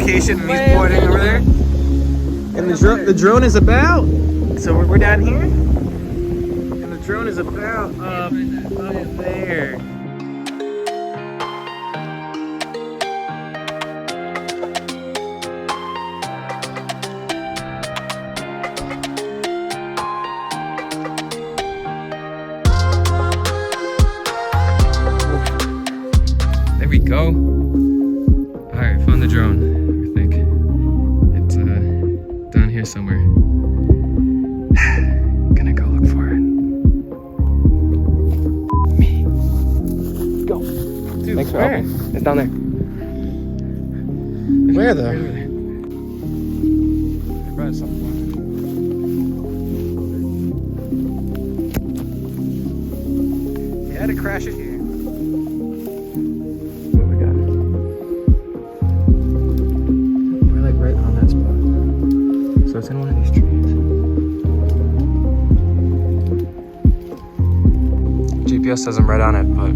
location and he's pointing over there. And the drone is about. So we're down here. And the drone is about up there. There we go. Alright, found the drone, I think. It's down here somewhere. Gonna go look for it. Me. Go. Dude, thanks for helping. It's down there. Where though? Right at some point. You had to crash it here. So it's in one of these trees. GPS says I'm right on it, but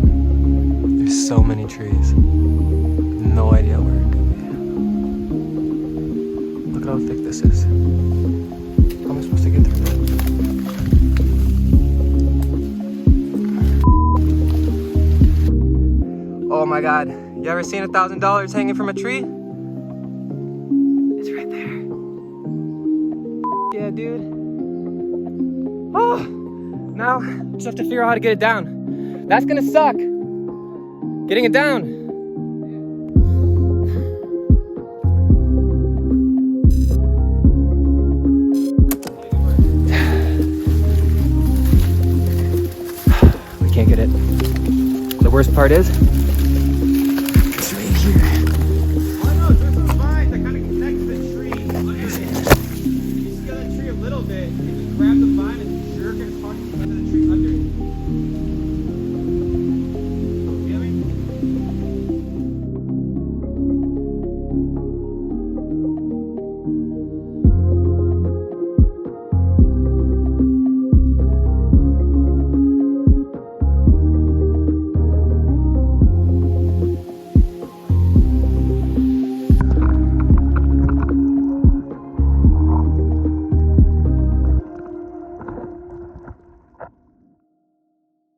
there's so many trees. No idea where it could be. Look at how thick this is. How am I supposed to get through that? Oh my God, you ever seen $1,000 hanging from a tree? It's right there. Yeah, dude. Oh, now just have to figure out how to get it down. That's gonna suck. Getting it down. We can't get it. The worst part is,